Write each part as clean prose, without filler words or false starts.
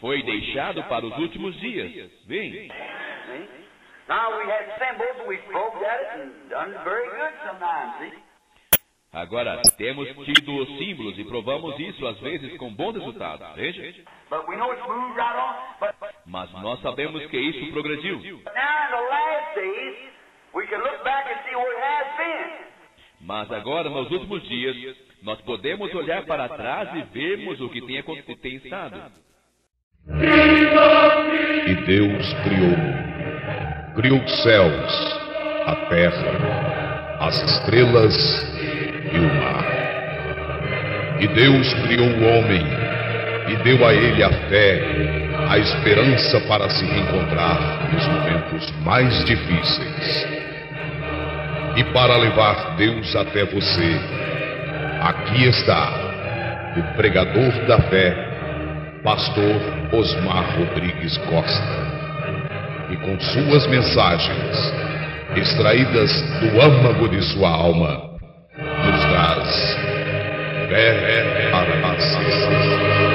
foi deixado para os últimos dias. Vem. Now we had symbols and we probed at it and done very good sometimes, see? Agora, temos tido os símbolos e provamos isso às vezes com bons resultados. Veja. But we know it's moved right on. But Mas nós sabemos que isso progrediu. now in the last days, we can look back and see where it has been. Mas agora, nos últimos dias, nós podemos olhar para trás e vermos o que tem estado. E Deus criou os céus, a terra, as estrelas e o mar. E Deus criou o homem e deu a ele a fé, a esperança para se reencontrar nos momentos mais difíceis. E para levar Deus até você, aqui está o pregador da fé, Pastor Osmar Rodrigues Costa, e com suas mensagens, extraídas do âmago de sua alma, nos traz fé para nascer.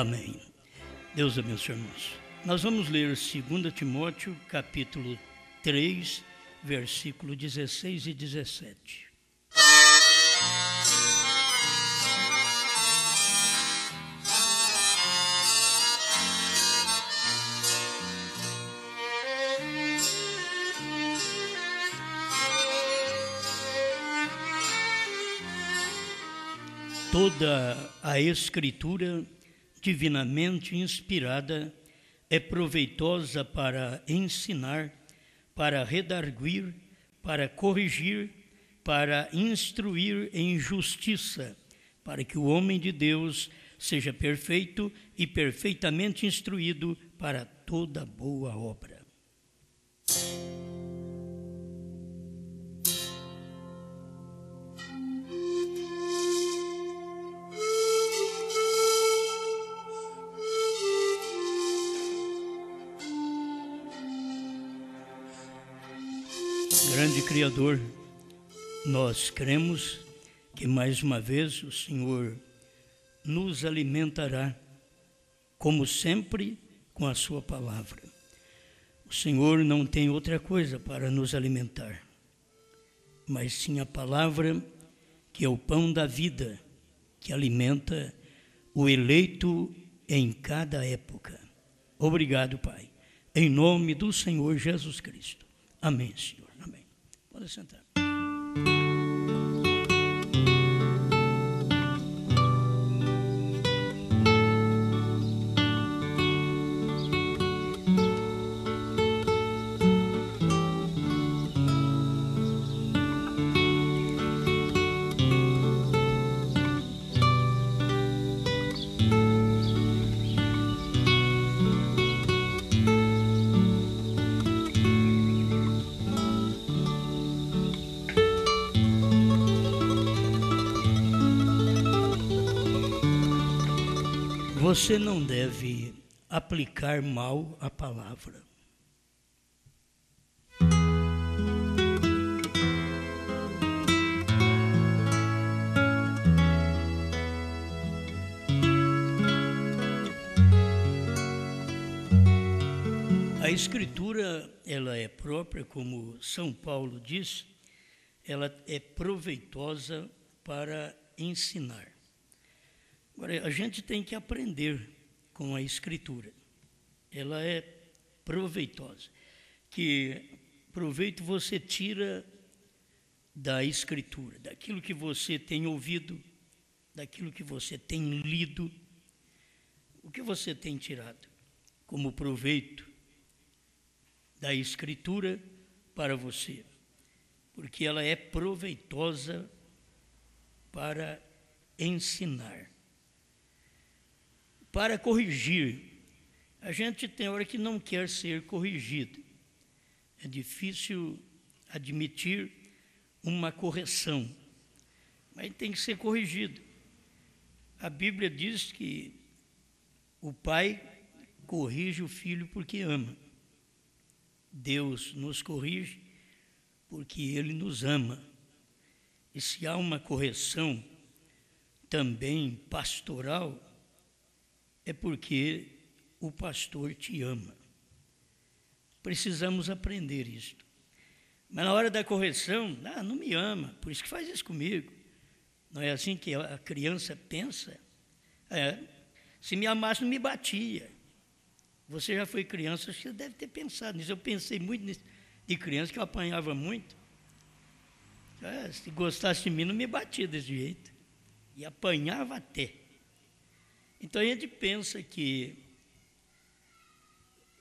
Amém. Deus abençoe, irmãos. Nós vamos ler 2 Timóteo, capítulo 3, versículo 16 e 17. Toda a Escritura divinamente inspirada é proveitosa para ensinar, para redarguir, para corrigir, para instruir em justiça, para que o homem de Deus seja perfeito e perfeitamente instruído para toda boa obra. Grande Criador, nós cremos que mais uma vez o Senhor nos alimentará, como sempre, com a sua palavra. O Senhor não tem outra coisa para nos alimentar, mas sim a palavra que é o pão da vida, que alimenta o eleito em cada época. Obrigado, Pai, em nome do Senhor Jesus Cristo. Amém, Senhor. Amém. Pode sentar. Você não deve aplicar mal a palavra. A Escritura, ela é própria, como São Paulo diz, ela é proveitosa para ensinar. Agora, a gente tem que aprender com a Escritura. Ela é proveitosa. Que proveito você tira da Escritura, daquilo que você tem ouvido, daquilo que você tem lido. O que você tem tirado como proveito da Escritura para você? Porque ela é proveitosa para ensinar, para corrigir. A gente tem hora que não quer ser corrigido. É difícil admitir uma correção, mas tem que ser corrigido. A Bíblia diz que o pai corrige o filho porque ama. Deus nos corrige porque Ele nos ama. E se há uma correção também pastoral, é porque o pastor te ama. Precisamos aprender isto. Mas na hora da correção, não me ama, por isso que faz isso comigo. Não é assim que a criança pensa? Se me amasse, não me batia. Você já foi criança, acho que você deve ter pensado nisso. Eu pensei muito nisso, de criança, que eu apanhava muito. Se gostasse de mim, não me batia desse jeito. E apanhava até. Então a gente pensa que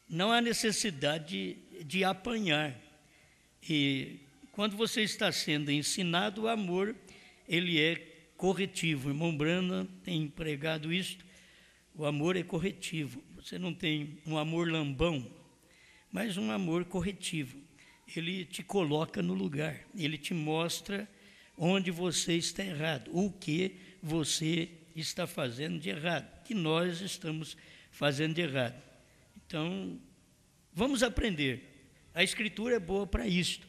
não há necessidade de apanhar. E quando você está sendo ensinado, o amor, ele é corretivo. O irmão Branham tem pregado isto. O amor é corretivo. Você não tem um amor lambão, mas um amor corretivo. Ele te coloca no lugar. Ele te mostra onde você está errado, o que você está fazendo de errado, que nós estamos fazendo de errado. Então, vamos aprender. A Escritura é boa para isto.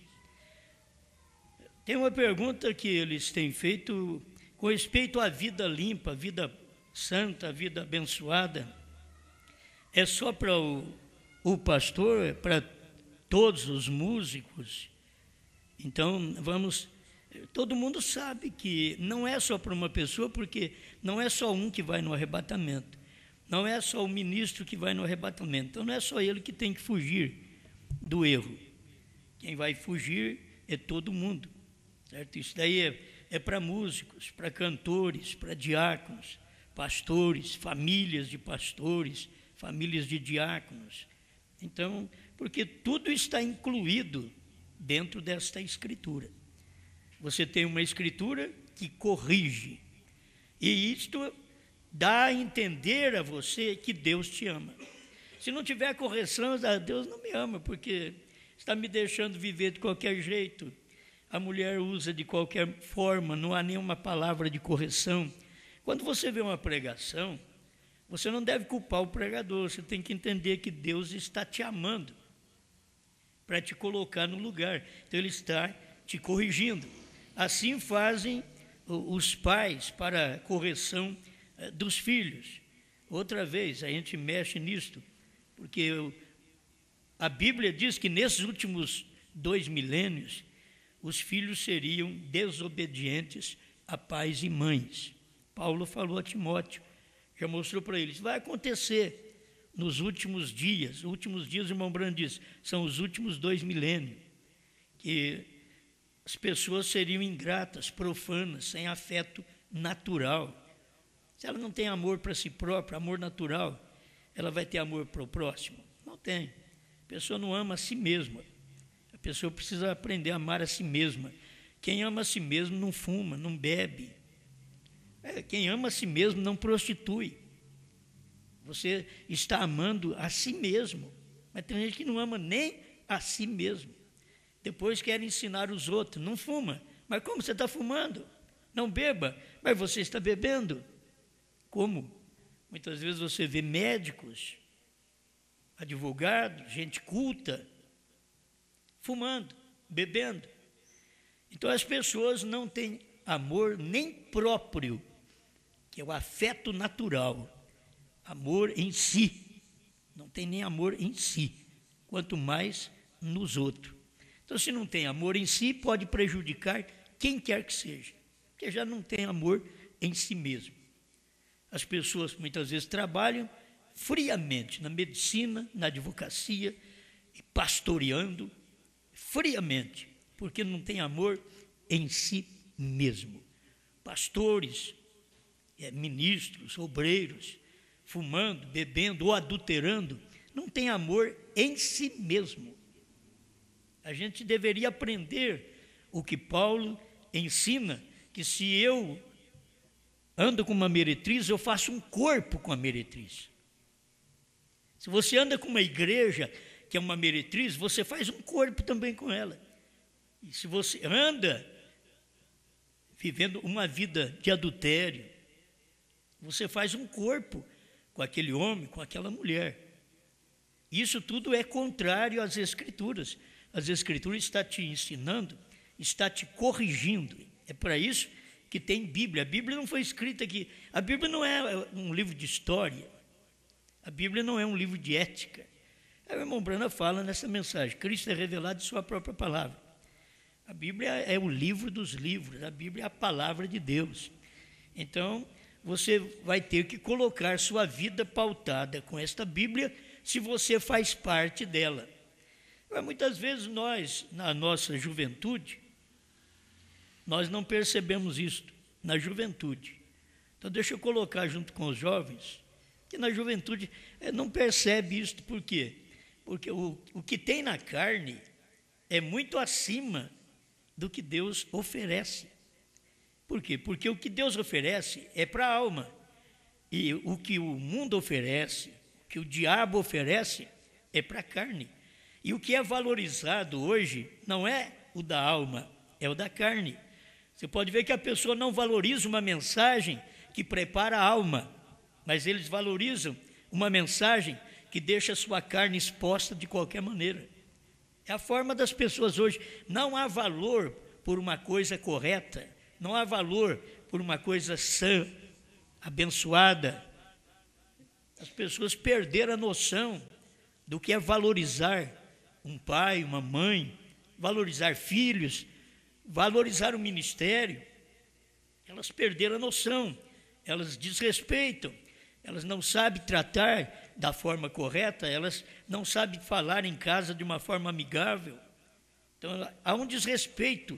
Tem uma pergunta que eles têm feito com respeito à vida limpa, à vida santa, à vida abençoada. É só para o pastor, é para todos os músicos? Então, todo mundo sabe que não é só para uma pessoa, porque não é só um que vai no arrebatamento. Não é só o ministro que vai no arrebatamento. Então, não é só ele que tem que fugir do erro. Quem vai fugir é todo mundo. Certo? Isso daí é para músicos, para cantores, para diáconos, pastores, famílias de pastores, famílias de diáconos. Então, porque tudo está incluído dentro desta Escritura. Você tem uma Escritura que corrige. E isto dá a entender a você que Deus te ama. Se não tiver correção, Deus não me ama, porque está me deixando viver de qualquer jeito. A mulher usa de qualquer forma, não há nenhuma palavra de correção. Quando você vê uma pregação, você não deve culpar o pregador, você tem que entender que Deus está te amando para te colocar no lugar. Então, Ele está te corrigindo. Assim fazem os pais para a correção dos filhos. Outra vez, a gente mexe nisto, porque a Bíblia diz que nesses últimos 2 milênios, os filhos seriam desobedientes a pais e mães. Paulo falou a Timóteo, já mostrou para eles, vai acontecer nos últimos dias. Os últimos dias, o irmão Branham diz, são os últimos 2 milênios, que as pessoas seriam ingratas, profanas, sem afeto natural. Se ela não tem amor para si própria, amor natural, ela vai ter amor para o próximo? Não tem. A pessoa não ama a si mesma. A pessoa precisa aprender a amar a si mesma. Quem ama a si mesmo não fuma, não bebe. Quem ama a si mesmo não prostitui. Você está amando a si mesmo. Mas tem gente que não ama nem a si mesmo. Depois quer ensinar os outros. Não fuma. Mas como você está fumando? Não beba. Mas você está bebendo. Como? Muitas vezes você vê médicos, advogados, gente culta, fumando, bebendo. Então as pessoas não têm amor nem próprio, que é o afeto natural, amor em si. Não tem nem amor em si, quanto mais nos outros. Então, se não tem amor em si, pode prejudicar quem quer que seja, porque já não tem amor em si mesmo. As pessoas muitas vezes trabalham friamente na medicina, na advocacia, pastoreando friamente, porque não tem amor em si mesmo. Pastores, ministros, obreiros, fumando, bebendo ou adulterando, não tem amor em si mesmo. A gente deveria aprender o que Paulo ensina, que se eu ando com uma meretriz, eu faço um corpo com a meretriz. Se você anda com uma igreja que é uma meretriz, você faz um corpo também com ela. E se você anda vivendo uma vida de adultério, você faz um corpo com aquele homem, com aquela mulher. Isso tudo é contrário às Escrituras. As Escrituras estão te ensinando, está te corrigindo. É para isso que tem Bíblia. A Bíblia não foi escrita aqui. A Bíblia não é um livro de história. A Bíblia não é um livro de ética. Aí o irmão Brana fala nessa mensagem: Cristo é revelado em sua própria palavra. A Bíblia é o livro dos livros. A Bíblia é a palavra de Deus. Então, você vai ter que colocar sua vida pautada com esta Bíblia, se você faz parte dela. Mas muitas vezes nós, na nossa juventude, nós não percebemos isto, na juventude. Então deixa eu colocar junto com os jovens, que na juventude não percebe isto. Por quê? Porque o que tem na carne é muito acima do que Deus oferece. Por quê? Porque o que Deus oferece é para a alma. E o que o mundo oferece, o que o diabo oferece, é para a carne. E o que é valorizado hoje não é o da alma, é o da carne. Você pode ver que a pessoa não valoriza uma mensagem que prepara a alma, mas eles valorizam uma mensagem que deixa a sua carne exposta de qualquer maneira. É a forma das pessoas hoje. Não há valor por uma coisa correta, não há valor por uma coisa sã, abençoada. As pessoas perderam a noção do que é valorizar um pai, uma mãe, valorizar filhos, valorizar o ministério. Elas perderam a noção, elas desrespeitam, elas não sabem tratar da forma correta, elas não sabem falar em casa de uma forma amigável. Então, há um desrespeito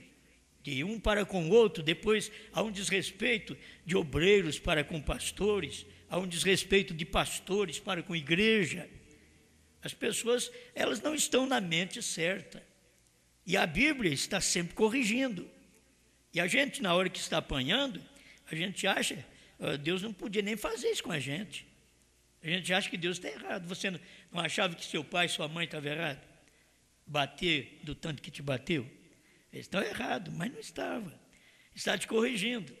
de um para com o outro, depois há um desrespeito de obreiros para com pastores, há um desrespeito de pastores para com igreja. As pessoas, elas não estão na mente certa. E a Bíblia está sempre corrigindo. E a gente, na hora que está apanhando, a gente acha, Deus não podia nem fazer isso com a gente. A gente acha que Deus está errado. Você não achava que seu pai e sua mãe estavam errados? Bater do tanto que te bateu? Eles estão errados, mas não estava. Está te corrigindo,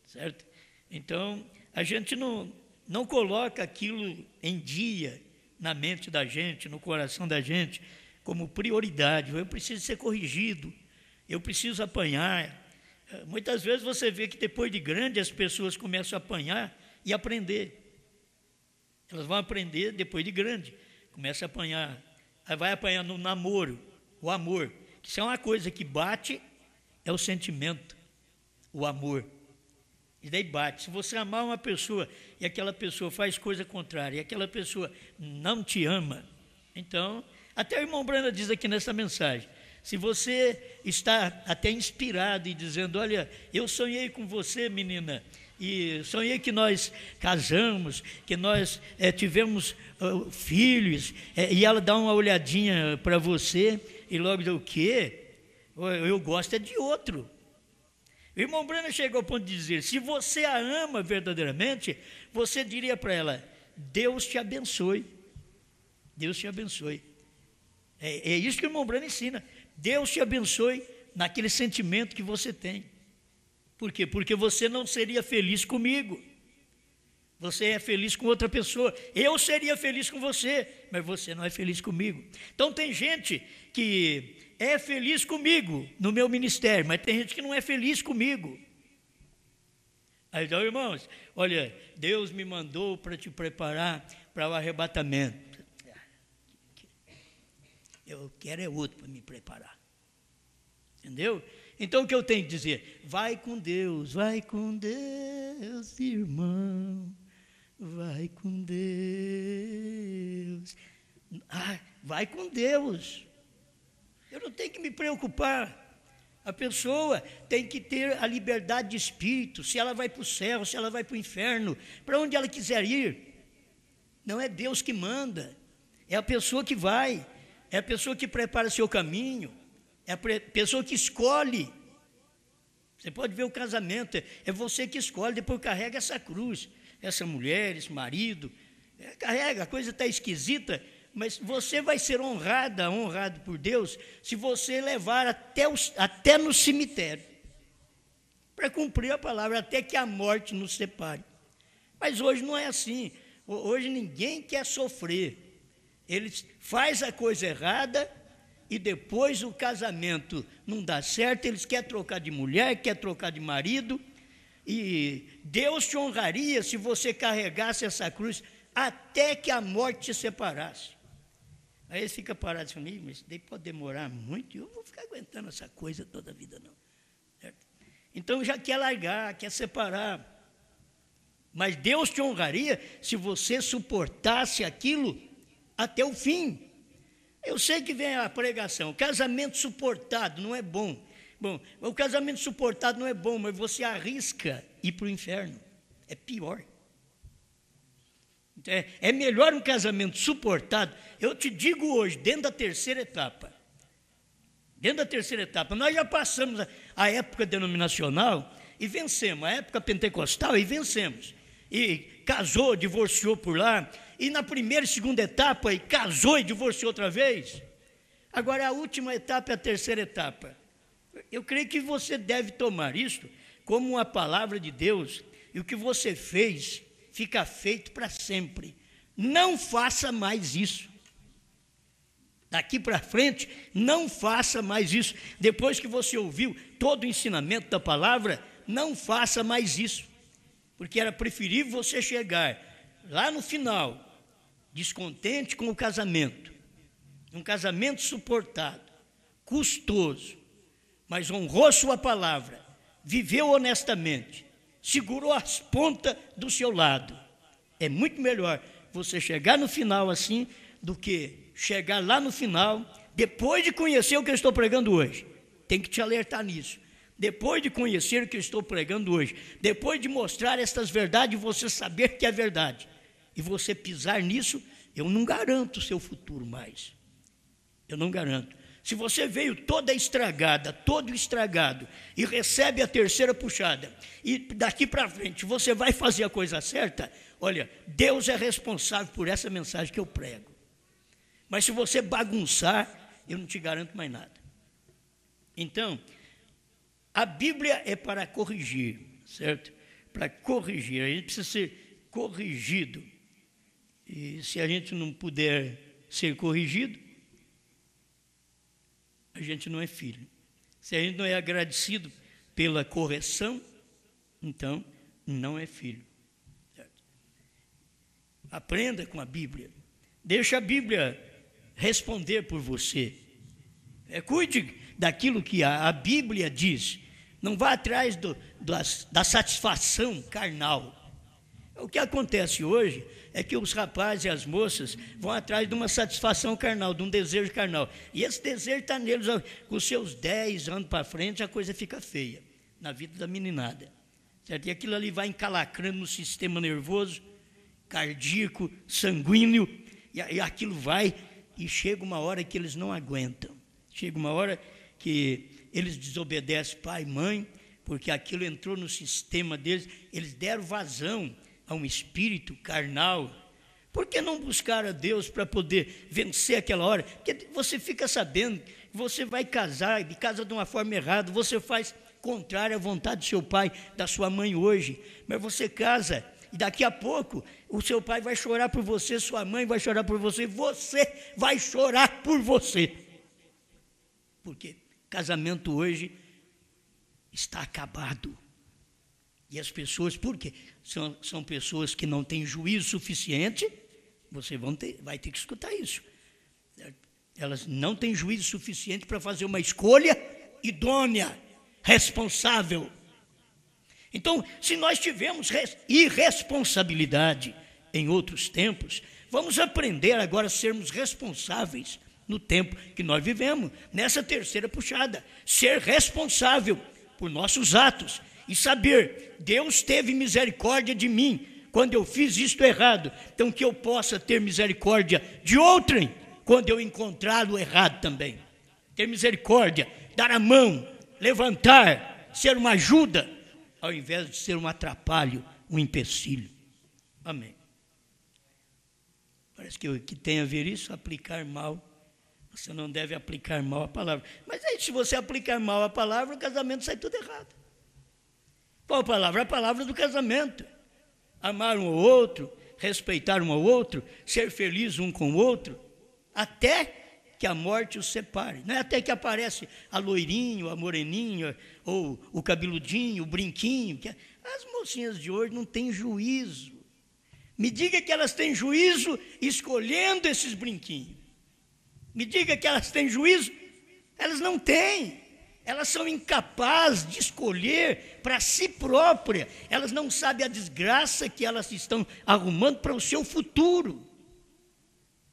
certo? Então, a gente não coloca aquilo em dia na mente da gente, no coração da gente, como prioridade. Eu preciso ser corrigido, eu preciso apanhar. Muitas vezes você vê que depois de grande as pessoas começam a apanhar e aprender. Elas vão aprender depois de grande, começa a apanhar. Aí vai apanhar no namoro, o amor. Isso é uma coisa que bate, é o sentimento, o amor. E daí bate. Se você amar uma pessoa e aquela pessoa faz coisa contrária, e aquela pessoa não te ama, então, até o irmão Brana diz aqui nessa mensagem, se você está até inspirado e dizendo, olha, eu sonhei com você, menina, e sonhei que nós casamos, que nós tivemos filhos, e ela dá uma olhadinha para você, e logo diz, o quê? Eu gosto é de outro. O irmão Brana chegou ao ponto de dizer, se você a ama verdadeiramente, você diria para ela, Deus te abençoe. Deus te abençoe. É isso que o irmão Brana ensina. Deus te abençoe naquele sentimento que você tem. Por quê? Porque você não seria feliz comigo. Você é feliz com outra pessoa. Eu seria feliz com você, mas você não é feliz comigo. Então tem gente que é feliz comigo no meu ministério, mas tem gente que não é feliz comigo. Aí, então, irmãos, olha, Deus me mandou para te preparar para o arrebatamento. Eu quero é outro para me preparar. Entendeu? Então o que eu tenho que dizer? Vai com Deus, irmão. Vai com Deus. Vai com Deus. Eu não tenho que me preocupar. A pessoa tem que ter a liberdade de espírito, se ela vai para o céu, se ela vai para o inferno, para onde ela quiser ir. Não é Deus que manda, é a pessoa que vai, é a pessoa que prepara seu caminho, é a pessoa que escolhe. Você pode ver o casamento, é você que escolhe, depois carrega essa cruz, essa mulher, esse marido, Carrega, a coisa está esquisita, mas você vai ser honrado por Deus, se você levar até no cemitério, para cumprir a palavra, até que a morte nos separe. Mas hoje não é assim. Hoje ninguém quer sofrer. Eles fazem a coisa errada e depois o casamento não dá certo, eles querem trocar de mulher, querem trocar de marido, e Deus te honraria se você carregasse essa cruz até que a morte te separasse. Aí eles ficam parados comigo, mas daí pode demorar muito, e eu não vou ficar aguentando essa coisa toda a vida, não. Certo? Então já quer largar, quer separar. Mas Deus te honraria se você suportasse aquilo até o fim. Eu sei que vem a pregação, casamento suportado não é bom. Bom, o casamento suportado não é bom, mas você arrisca ir para o inferno. É pior. É melhor um casamento suportado. Eu te digo hoje, dentro da terceira etapa, nós já passamos a época denominacional e vencemos, a época pentecostal e vencemos. E casou, divorciou por lá, e na primeira e segunda etapa, e casou e divorciou outra vez. Agora a última etapa é a terceira etapa. Eu creio que você deve tomar isto como uma palavra de Deus, e o que você fez fica feito para sempre. Não faça mais isso. Daqui para frente, não faça mais isso. Depois que você ouviu todo o ensinamento da palavra, não faça mais isso. Porque era preferível você chegar lá no final, descontente com o casamento, um casamento suportado, custoso, mas honrou sua palavra, viveu honestamente, segurou as pontas do seu lado. É muito melhor você chegar no final assim, do que chegar lá no final, depois de conhecer o que eu estou pregando hoje. Tem que te alertar nisso. Depois de conhecer o que eu estou pregando hoje, depois de mostrar estas verdades, você saber que é verdade, e você pisar nisso, eu não garanto o seu futuro mais. Eu não garanto. Se você veio toda estragada, todo estragado, e recebe a terceira puxada, e daqui para frente você vai fazer a coisa certa, olha, Deus é responsável por essa mensagem que eu prego. Mas se você bagunçar, eu não te garanto mais nada. Então, a Bíblia é para corrigir, certo? Para corrigir, a gente precisa ser corrigido. E se a gente não puder ser corrigido, a gente não é filho. Se a gente não é agradecido pela correção, então não é filho. Certo? Aprenda com a Bíblia. Deixa a Bíblia responder por você. Cuide daquilo que a Bíblia diz. Não vá atrás da satisfação carnal. O que acontece hoje é que os rapazes e as moças vão atrás de uma satisfação carnal, de um desejo carnal. E esse desejo está neles, com seus 10 anos para frente, a coisa fica feia na vida da meninada. Certo? E aquilo ali vai encalacrando no sistema nervoso, cardíaco, sanguíneo, e aquilo vai, e chega uma hora que eles não aguentam. Chega uma hora que eles desobedecem pai e mãe, porque aquilo entrou no sistema deles, eles deram vazão a um espírito carnal. Por que não buscar a Deus para poder vencer aquela hora? Porque você fica sabendo que você vai casar, e casa de uma forma errada, você faz contrário à vontade do seu pai, da sua mãe hoje, mas você casa, e daqui a pouco o seu pai vai chorar por você, sua mãe vai chorar por você, você vai chorar por você. Porque casamento hoje está acabado. E as pessoas, por quê? São pessoas que não têm juízo suficiente, você vai ter que escutar isso. Elas não têm juízo suficiente para fazer uma escolha idônea, responsável. Então, se nós tivemos irresponsabilidade em outros tempos, vamos aprender agora a sermos responsáveis no tempo que nós vivemos, nessa terceira puxada. Ser responsável por nossos atos e saber, Deus teve misericórdia de mim quando eu fiz isto errado, então que eu possa ter misericórdia de outrem quando eu encontrá-lo errado também. Ter misericórdia, dar a mão, levantar, ser uma ajuda, ao invés de ser um atrapalho, um empecilho. Amém. Parece que o que tem a ver isso, aplicar mal. Você não deve aplicar mal a palavra. Mas aí, se você aplicar mal a palavra, o casamento sai tudo errado. Qual palavra? A palavra do casamento. Amar um ao outro, respeitar um ao outro, ser feliz um com o outro, até que a morte os separe. Não é até que aparece a loirinho, a moreninha, ou o cabeludinho, o brinquinho. As mocinhas de hoje não têm juízo. Me diga que elas têm juízo escolhendo esses brinquinhos. Me diga que elas têm juízo. Elas não têm. Elas são incapazes de escolher para si própria. Elas não sabem a desgraça que elas estão arrumando para o seu futuro.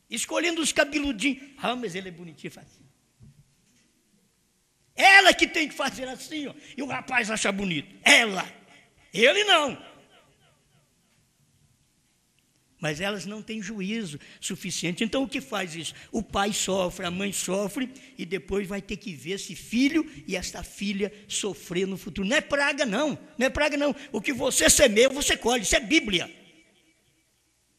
Escolhendo os cabeludinhos. Ah, mas ele é bonitinho, faz assim. Ela que tem que fazer assim, ó, e o rapaz acha bonito. Ela. Ele não. Mas elas não têm juízo suficiente. Então, o que faz isso? O pai sofre, a mãe sofre, e depois vai ter que ver esse filho e esta filha sofrer no futuro. Não é praga, não. Não é praga, não. O que você semeia, você colhe. Isso é Bíblia.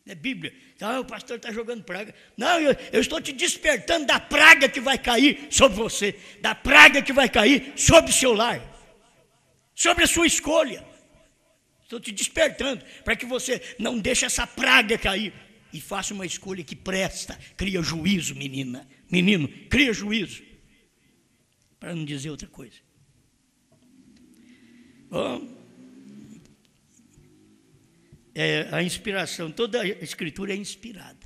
É Bíblia. Ah, o pastor está jogando praga. Não, eu estou te despertando da praga que vai cair sobre você, da praga que vai cair sobre o seu lar, sobre a sua escolha. Estou te despertando para que você não deixe essa praga cair e faça uma escolha que presta. Cria juízo, menina. Menino, cria juízo. Para não dizer outra coisa. Bom, a inspiração, toda a escritura é inspirada.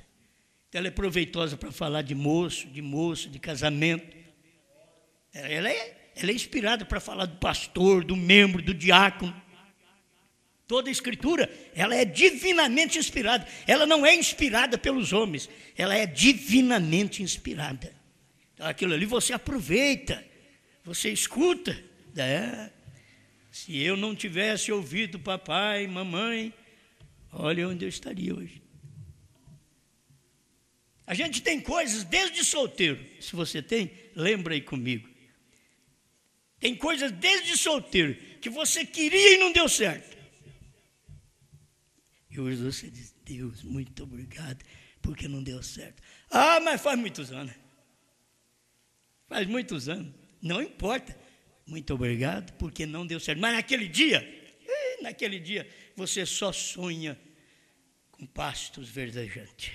Ela é proveitosa para falar de moço, de casamento. Ela é inspirada para falar do pastor, do membro, do diácono. Toda a escritura, ela é divinamente inspirada. Ela não é inspirada pelos homens, ela é divinamente inspirada. Então, aquilo ali você aproveita, você escuta. Se eu não tivesse ouvido papai, mamãe, olha onde eu estaria hoje. A gente tem coisas desde solteiro. Se você tem, lembra aí comigo. Tem coisas desde solteiro que você queria e não deu certo. E hoje você diz, Deus, muito obrigado, porque não deu certo. Ah, mas faz muitos anos. Faz muitos anos. Não importa. Muito obrigado, porque não deu certo. Mas naquele dia, você só sonha com pastos verdejantes.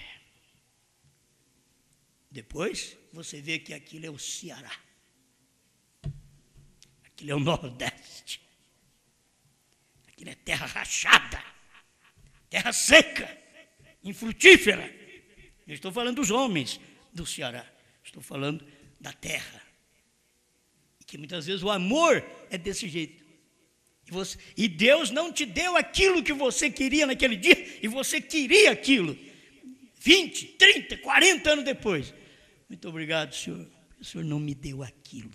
Depois, você vê que aquilo é o Ceará. Aquilo é o Nordeste. Aquilo é terra rachada. Terra seca, infrutífera. Eu estou falando dos homens do Ceará. Estou falando da terra. E que muitas vezes o amor é desse jeito. E Deus não te deu aquilo que você queria naquele dia, e você queria aquilo. 20, 30, 40 anos depois. Muito obrigado, Senhor. O Senhor não me deu aquilo.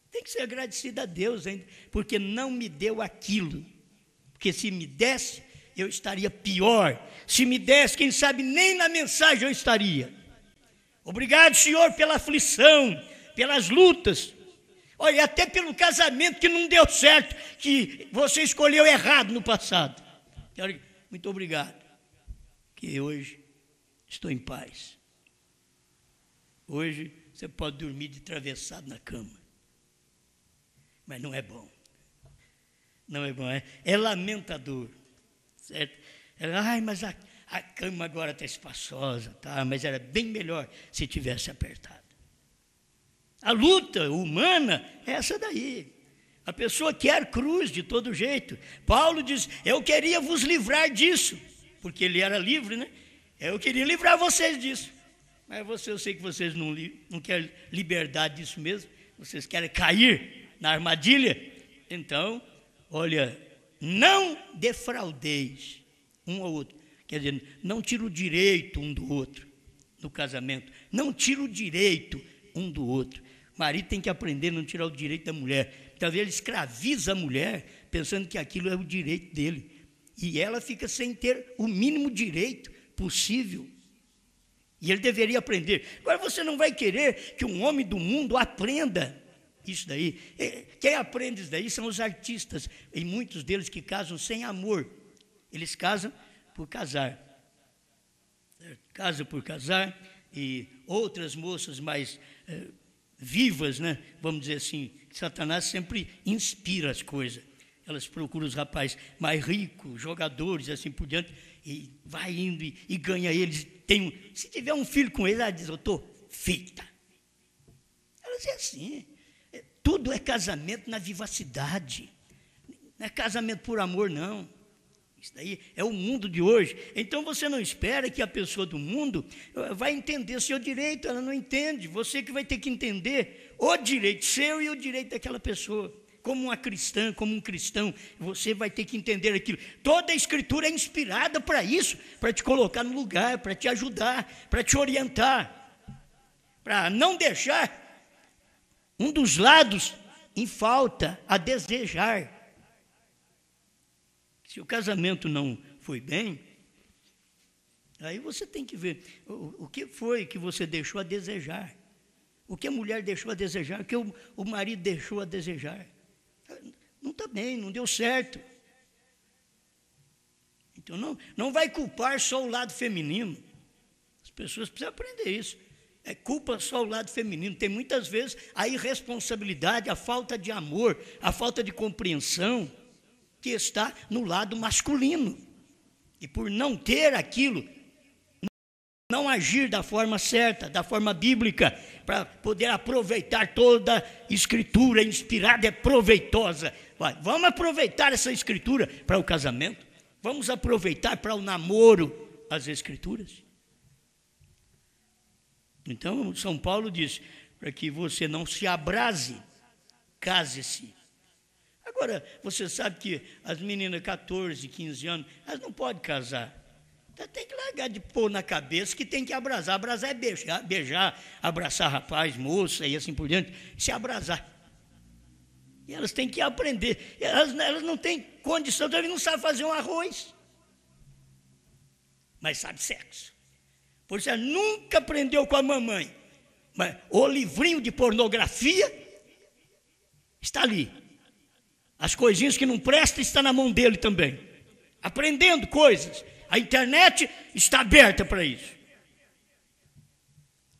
Tem que ser agradecido a Deus ainda, porque não me deu aquilo. Porque se me desse, eu estaria pior. Se me desse, quem sabe, nem na mensagem eu estaria. Obrigado, Senhor, pela aflição, pelas lutas. Olha, até pelo casamento que não deu certo, que você escolheu errado no passado. Muito obrigado, que hoje estou em paz. Hoje você pode dormir de travessado na cama. Mas não é bom. Não é bom, é lamentador. Certo? Ai, mas a cama agora está espaçosa, tá? Mas era bem melhor se tivesse apertado. A luta humana é essa daí. A pessoa quer cruz de todo jeito. Paulo diz, eu queria vos livrar disso, porque ele era livre, né? Eu queria livrar vocês disso. Mas eu sei que vocês não querem liberdade disso mesmo. Vocês querem cair na armadilha. Então, olha, não defraudeis um ao outro. Quer dizer, não tira o direito um do outro no casamento. Não tira o direito um do outro. O marido tem que aprender a não tirar o direito da mulher. Talvez ele escraviza a mulher, pensando que aquilo é o direito dele. E ela fica sem ter o mínimo direito possível. E ele deveria aprender. Agora você não vai querer que um homem do mundo aprenda isso daí. Quem aprende isso daí são os artistas, e muitos deles que casam sem amor. Eles casam por casar. Casa por casar, e outras moças mais vivas, né? Vamos dizer assim, Satanás sempre inspira as coisas. Elas procuram os rapazes mais ricos, jogadores, assim por diante, e vai indo e ganha eles. Se tiver um filho com ele, ela diz, eu estou feita. Ela diz assim, tudo é casamento na vivacidade, não é casamento por amor, não. Isso daí é o mundo de hoje. Então você não espera que a pessoa do mundo vai entender seu direito, ela não entende. Você que vai ter que entender o direito seu e o direito daquela pessoa. Como uma cristã, como um cristão, você vai ter que entender aquilo. Toda a Escritura é inspirada para isso, para te colocar no lugar, para te ajudar, para te orientar, para não deixar um dos lados em falta, a desejar. Se o casamento não foi bem, aí você tem que ver o que foi que você deixou a desejar. O que a mulher deixou a desejar, o que o marido deixou a desejar. Não está bem, não deu certo. Então não vai culpar só o lado feminino. As pessoas precisam aprender isso. Culpa só o lado feminino. Tem muitas vezes a irresponsabilidade, a falta de amor, a falta de compreensão que está no lado masculino. E por não ter aquilo, não agir da forma certa, da forma bíblica, para poder aproveitar toda a Escritura inspirada é proveitosa. Vamos aproveitar essa Escritura para o casamento, vamos aproveitar para o namoro as Escrituras. Então, São Paulo diz, para que você não se abrase, case-se. Agora, você sabe que as meninas de 14, 15 anos, elas não podem casar. Então, tem que largar de pôr na cabeça que tem que abrasar. Abrasar é beijar, abraçar rapaz, moça e assim por diante, se abrasar. E elas têm que aprender. Elas não têm condição, elas não sabem fazer um arroz, mas sabem sexo. Por isso, ela nunca aprendeu com a mamãe. Mas o livrinho de pornografia está ali. As coisinhas que não prestam estão na mão dele também. Aprendendo coisas. A internet está aberta para isso.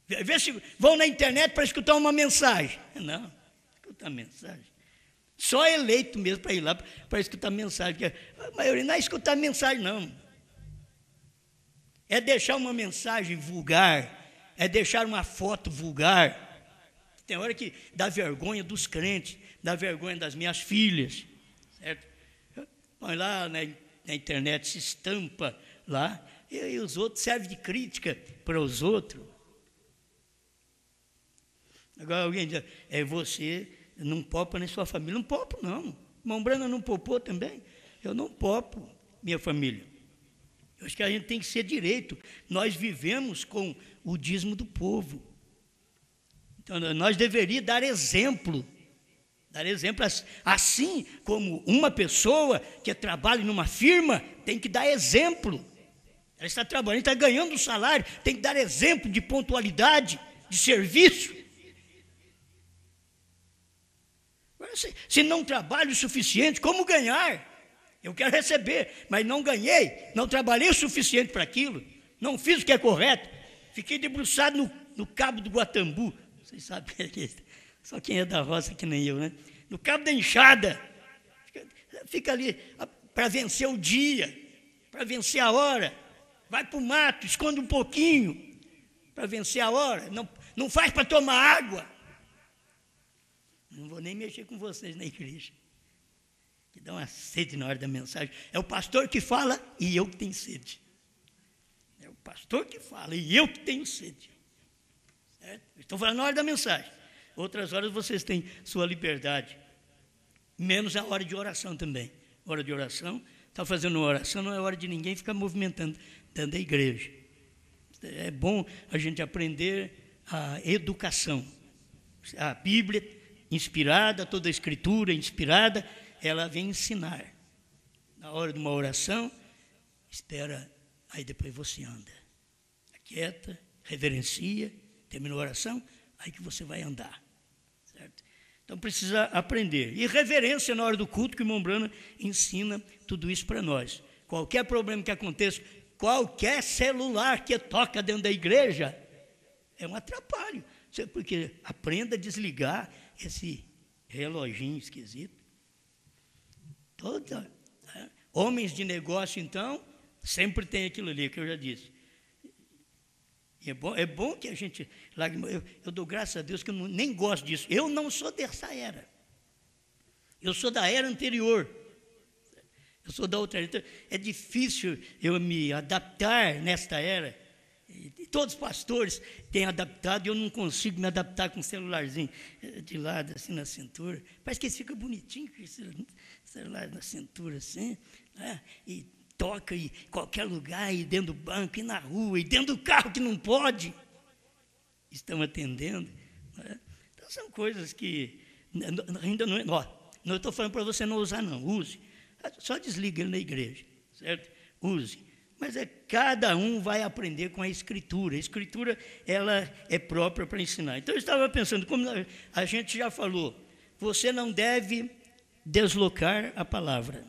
Vê se vão na internet para escutar uma mensagem. Não, escutar mensagem. Só eleito mesmo para ir lá para escutar mensagem. Porque a maioria não é escutar mensagem, não. É deixar uma mensagem vulgar. É deixar uma foto vulgar. Tem hora que dá vergonha dos crentes, dá vergonha das minhas filhas, certo? Põe lá na internet, se estampa lá, e os outros servem de crítica para os outros. Agora alguém diz, você não popa nem sua família. Não popo, não. Irmão Brana não popou também. Eu não popo minha família. Eu acho que a gente tem que ser direito. Nós vivemos com o dízimo do povo. Então, nós deveríamos dar exemplo. Dar exemplo, assim como uma pessoa que trabalha numa firma tem que dar exemplo. Ela está trabalhando, está ganhando um salário, tem que dar exemplo de pontualidade, de serviço. Se não trabalho o suficiente, como ganhar? Eu quero receber, mas não ganhei, não trabalhei o suficiente para aquilo, não fiz o que é correto, fiquei debruçado no cabo do Guatambu. Vocês sabem o que é isso? Só quem é da roça que nem eu, né? No cabo da enxada. Fica ali para vencer o dia, para vencer a hora. Vai para o mato, esconde um pouquinho para vencer a hora. Não faz para tomar água. Não vou nem mexer com vocês na igreja. Que dá uma sede na hora da mensagem. É o pastor que fala e eu que tenho sede. É o pastor que fala e eu que tenho sede. Certo? Estou falando na hora da mensagem. Outras horas vocês têm sua liberdade. Menos a hora de oração também. Hora de oração, está fazendo uma oração, não é hora de ninguém ficar movimentando dentro da igreja. É bom a gente aprender a educação. A Bíblia inspirada, toda a Escritura inspirada, ela vem ensinar. Na hora de uma oração, espera, aí depois você anda. Aquieta, reverencia, terminou a oração, aí que você vai andar. Certo? Então precisa aprender. E reverência na hora do culto, que o irmão Brana ensina tudo isso para nós. Qualquer problema que aconteça, qualquer celular que toca dentro da igreja é um atrapalho. Porque aprenda a desligar esse reloginho esquisito. Homens de negócio, então, sempre tem aquilo ali que eu já disse. E é bom que a gente... Eu dou graças a Deus que eu nem gosto disso. Eu não sou dessa era. Eu sou da era anterior. Eu sou da outra era. Então, é difícil eu me adaptar nesta era. E todos os pastores têm adaptado, e eu não consigo me adaptar com um celularzinho de lado, assim, na cintura. Parece que ele fica bonitinho com esse celular na cintura, assim, né? E toca em qualquer lugar, e dentro do banco, e na rua, e dentro do carro que não pode. Estão atendendo. Né? Então, são coisas que ainda não... Não estou falando para você não usar, não. Use. Só desliga ele na igreja, certo? Use. Mas cada um vai aprender com a Escritura. A Escritura, ela é própria para ensinar. Então, eu estava pensando, como a gente já falou, você não deve deslocar a palavra.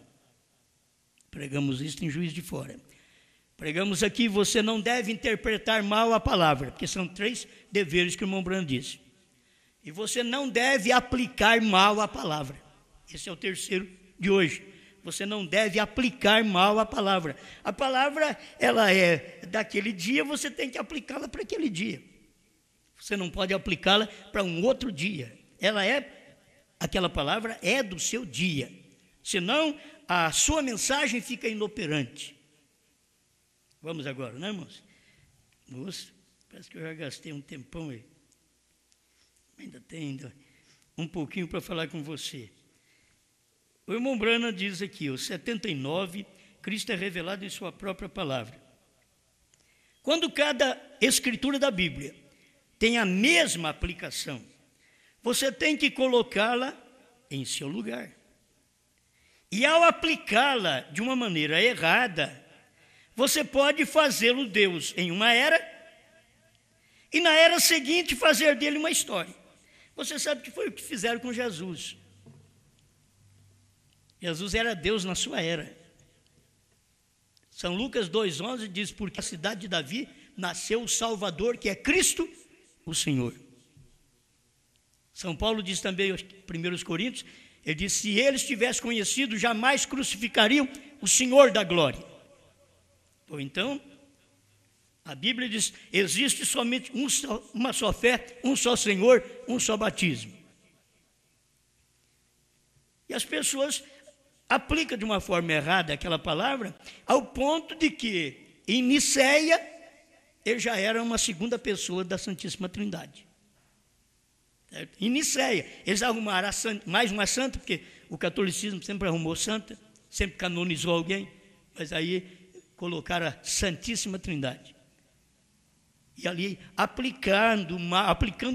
Pregamos isso em Juiz de Fora. Pregamos aqui, você não deve interpretar mal a palavra, porque são 3 deveres que o irmão Branham disse. E você não deve aplicar mal a palavra. Esse é o 3º de hoje. Você não deve aplicar mal a palavra. A palavra, ela é daquele dia, você tem que aplicá-la para aquele dia. Você não pode aplicá-la para um outro dia. Aquela palavra é do seu dia. Senão, a sua mensagem fica inoperante. Vamos agora, né, irmãos? Moço, parece que eu já gastei um tempão aí. Ainda tem um pouquinho para falar com você. O irmão Branham diz aqui, o 79, Cristo é revelado em sua própria palavra. Quando cada escritura da Bíblia tem a mesma aplicação, você tem que colocá-la em seu lugar. E ao aplicá-la de uma maneira errada, você pode fazê-lo Deus em uma era, e na era seguinte fazer dele uma história. Você sabe que foi o que fizeram com Jesus. Jesus era Deus na sua era. São Lucas 2,11 diz, porque a cidade de Davi nasceu o Salvador, que é Cristo, o Senhor. São Paulo diz também, aos 1 Coríntios, ele diz, se eles tivessem conhecido, jamais crucificariam o Senhor da glória. Ou então, a Bíblia diz, existe somente uma só fé, um só Senhor, um só batismo. E as pessoas aplicam de uma forma errada aquela palavra, ao ponto de que, em Niceia, ele já era uma segunda pessoa da Santíssima Trindade. Certo? Em Niceia, eles arrumaram mais uma santa, porque o catolicismo sempre arrumou santa, sempre canonizou alguém, mas aí colocaram a Santíssima Trindade. E ali, aplicando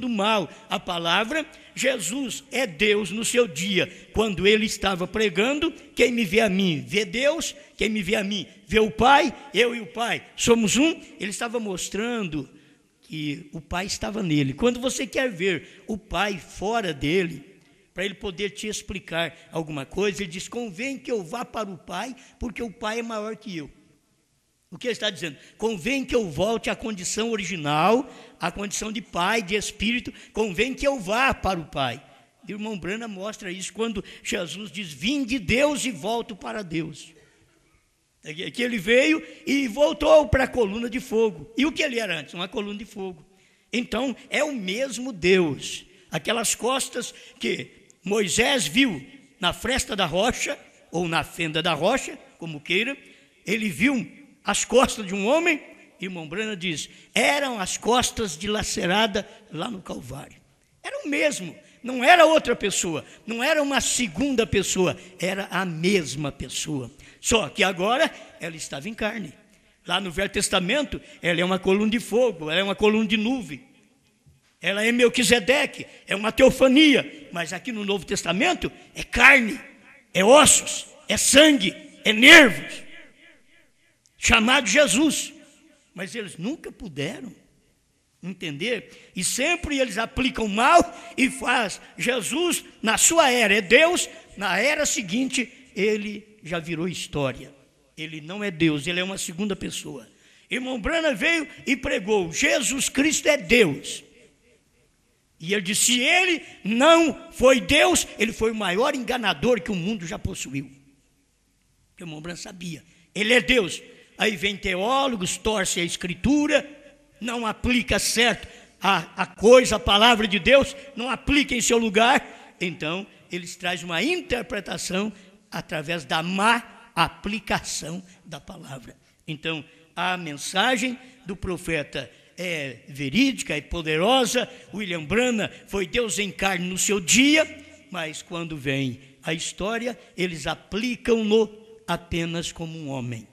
mal a palavra, Jesus é Deus no seu dia. Quando ele estava pregando, quem me vê a mim, vê Deus. Quem me vê a mim, vê o Pai. Eu e o Pai somos um. Ele estava mostrando que o Pai estava nele. Quando você quer ver o Pai fora dele, para ele poder te explicar alguma coisa, ele diz, convém que eu vá para o Pai, porque o Pai é maior que eu. O que ele está dizendo? Convém que eu volte à condição original, à condição de Pai, de Espírito, convém que eu vá para o Pai. E o irmão Branham mostra isso quando Jesus diz, vim de Deus e volto para Deus. Que ele veio e voltou para a coluna de fogo. E o que ele era antes? Uma coluna de fogo. Então, é o mesmo Deus. Aquelas costas que Moisés viu na fresta da rocha, ou na fenda da rocha, como queira, ele viu as costas de um homem, irmão Branham diz, eram as costas dilaceradas lá no Calvário. Era o mesmo, não era outra pessoa, não era uma segunda pessoa, era a mesma pessoa. Só que agora ela estava em carne. Lá no Velho Testamento, ela é uma coluna de fogo, ela é uma coluna de nuvem. Ela é Melquisedeque, é uma teofania. Mas aqui no Novo Testamento é carne, é ossos, é sangue, é nervos. Chamado Jesus, mas eles nunca puderam entender, e sempre eles aplicam mal e faz Jesus, na sua era é Deus, na era seguinte ele já virou história, ele não é Deus, ele é uma segunda pessoa. Irmão Branham veio e pregou: Jesus Cristo é Deus. E ele disse: se ele não foi Deus, ele foi o maior enganador que o mundo já possuiu. Porque o irmão Branham sabia, ele é Deus. Aí vem teólogos, torce a escritura, não aplica certo a coisa, a palavra de Deus, não aplica em seu lugar. Então eles trazem uma interpretação através da má aplicação da palavra. Então a mensagem do profeta é verídica, é poderosa. William Branham foi Deus em carne no seu dia, mas quando vem a história, eles aplicam-no apenas como um homem.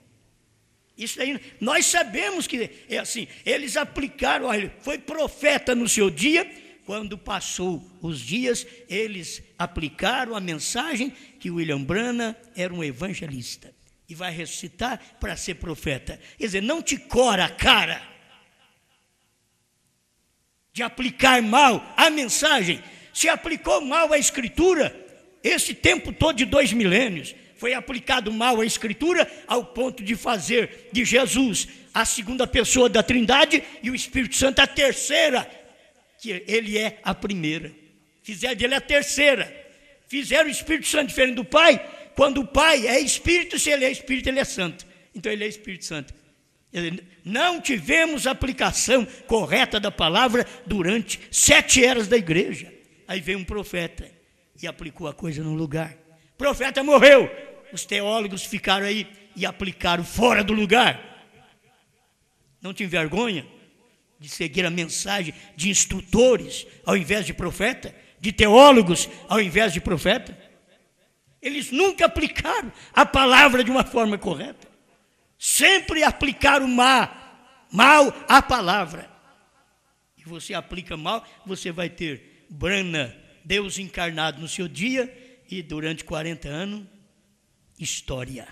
Isso aí, nós sabemos que é assim. Eles aplicaram, olha, foi profeta no seu dia. Quando passou os dias, eles aplicaram a mensagem que William Branham era um evangelista e vai ressuscitar para ser profeta. Quer dizer, não te cora a cara de aplicar mal a mensagem. Se aplicou mal a escritura, esse tempo todo de 2 milênios, foi aplicado mal a escritura ao ponto de fazer de Jesus a segunda pessoa da Trindade e o Espírito Santo a terceira, que ele é a primeira. Fizeram dele a terceira. Fizeram o Espírito Santo diferente do Pai, quando o Pai é Espírito, se ele é Espírito, ele é Santo. Então ele é Espírito Santo. Não tivemos aplicação correta da palavra durante 7 eras da igreja. Aí veio um profeta e aplicou a coisa no lugar. O profeta morreu. Os teólogos ficaram aí e aplicaram fora do lugar. Não tinha vergonha de seguir a mensagem de instrutores ao invés de profeta? De teólogos ao invés de profeta? Eles nunca aplicaram a palavra de uma forma correta. Sempre aplicaram mal a palavra. E você aplica mal, você vai ter Branham, Deus encarnado no seu dia, e durante 40 anos, história.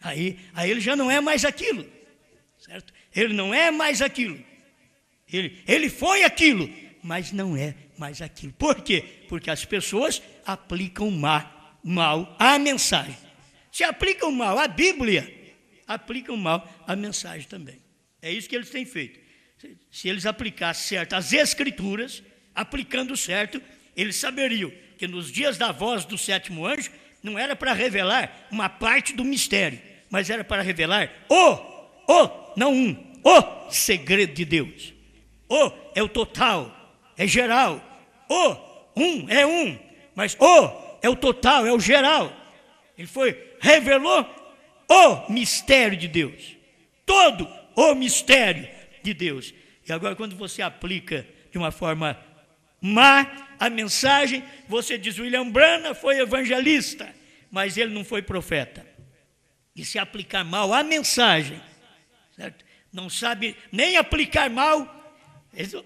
Aí ele já não é mais aquilo, certo? Ele não é mais aquilo. Ele foi aquilo, mas não é mais aquilo. Por quê? Porque as pessoas aplicam mal a mensagem. Se aplicam mal a Bíblia, aplicam mal a mensagem também. É isso que eles têm feito. Se eles aplicassem certo as Escrituras, aplicando certo, eles saberiam que nos dias da voz do 7º anjo, não era para revelar uma parte do mistério, mas era para revelar o segredo de Deus. É o total, é geral. É um, mas é o total, é o geral. Ele revelou o mistério de Deus. Todo o mistério de Deus. E agora, quando você aplica de uma forma má a mensagem, você diz: William Branham foi evangelista, mas ele não foi profeta. E se aplicar mal a mensagem, certo? Não sabe nem aplicar mal,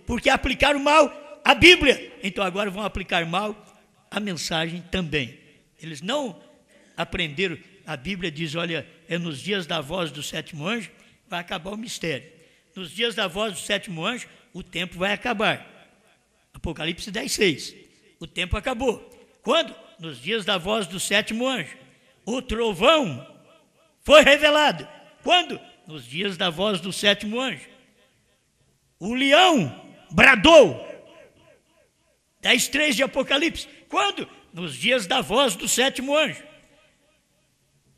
porque aplicaram mal a Bíblia. Então agora vão aplicar mal a mensagem também. Eles não aprenderam. A Bíblia diz: olha, é nos dias da voz do 7º anjo, vai acabar o mistério. Nos dias da voz do 7º anjo, o tempo vai acabar. Apocalipse 10:6. O tempo acabou. Quando? Nos dias da voz do 7º anjo. O trovão foi revelado. Quando? Nos dias da voz do 7º anjo. O leão bradou. 10:3 de Apocalipse. Quando? Nos dias da voz do 7º anjo.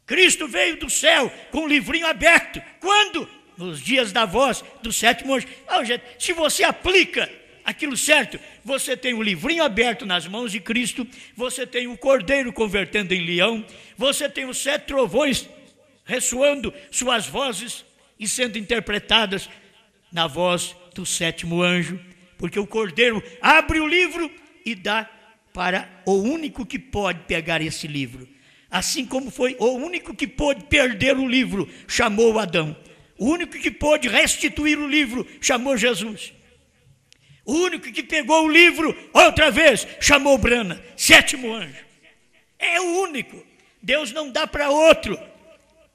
Cristo veio do céu com o livrinho aberto. Quando? Nos dias da voz do 7º anjo. Gente, se você aplica aquilo certo, você tem o livrinho aberto nas mãos de Cristo, você tem o cordeiro convertendo em leão, você tem os 7 trovões ressoando suas vozes e sendo interpretadas na voz do 7º anjo, porque o cordeiro abre o livro e dá para o único que pode pegar esse livro. Assim como foi o único que pôde perder o livro, chamou Adão. O único que pôde restituir o livro, chamou Jesus. O único que pegou o livro outra vez, chamou Branham, 7º anjo. É o único. Deus não dá para outro.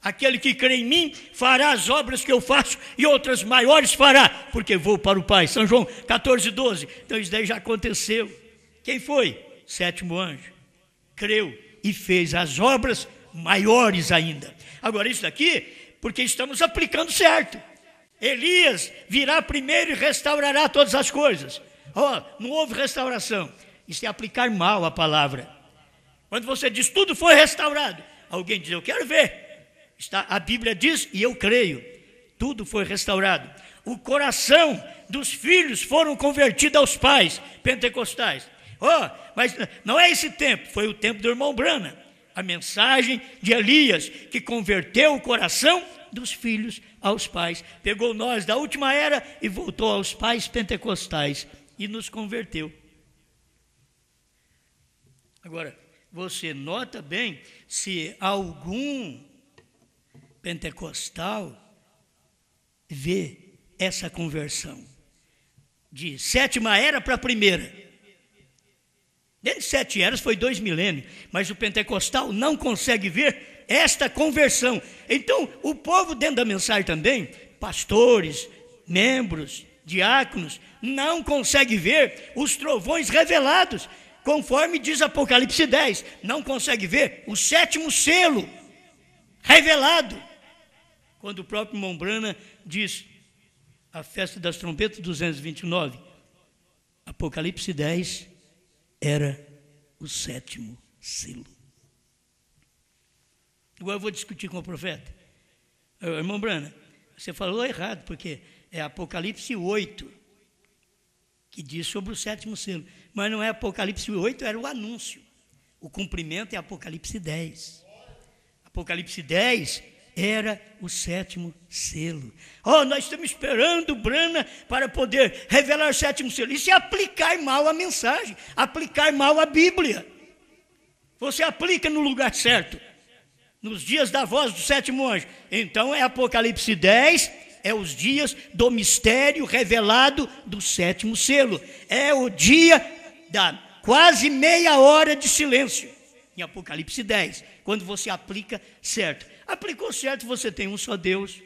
Aquele que crê em mim fará as obras que eu faço e outras maiores fará, porque vou para o Pai. São João 14:12. Então isso daí já aconteceu. Quem foi? 7º anjo. Creu e fez as obras maiores ainda. Agora isso daqui Porque estamos aplicando certo. Elias virá primeiro e restaurará todas as coisas. Não houve restauração. Isso é aplicar mal a palavra. Quando você diz tudo foi restaurado, alguém diz, eu quero ver. A Bíblia diz, e eu creio, tudo foi restaurado. O coração dos filhos foram convertidos aos pais pentecostais. Mas não é esse tempo, foi o tempo do irmão Branham. A mensagem de Elias, que converteu o coração dos filhos aos pais. Pegou nós da última era e voltou aos pais pentecostais e nos converteu. Agora, você nota bem se algum pentecostal vê essa conversão de sétima era para a primeira. Dentro de 7 eras foi 2 milênios, mas o pentecostal não consegue ver esta conversão. Então, o povo dentro da mensagem também, pastores, membros, diáconos, não consegue ver os trovões revelados, conforme diz Apocalipse 10, não consegue ver o 7º selo revelado. Quando o próprio irmão Branham diz, a festa das trombetas 229, Apocalipse 10 era o 7º selo. Agora eu vou discutir com o profeta. Irmão Branham, você falou errado, porque é Apocalipse 8 que diz sobre o 7º selo. Mas não é Apocalipse 8, era o anúncio. O cumprimento é Apocalipse 10. Apocalipse 10 era o 7º selo. Nós estamos esperando o Branham para poder revelar o 7º selo. Isso é aplicar mal a mensagem, aplicar mal a Bíblia. Você aplica no lugar certo, nos dias da voz do 7º anjo. Então é Apocalipse 10, é os dias do mistério revelado do 7º selo. É o dia da quase meia hora de silêncio, em Apocalipse 10, quando você aplica certo. Aplicou certo, você tem um só Deus,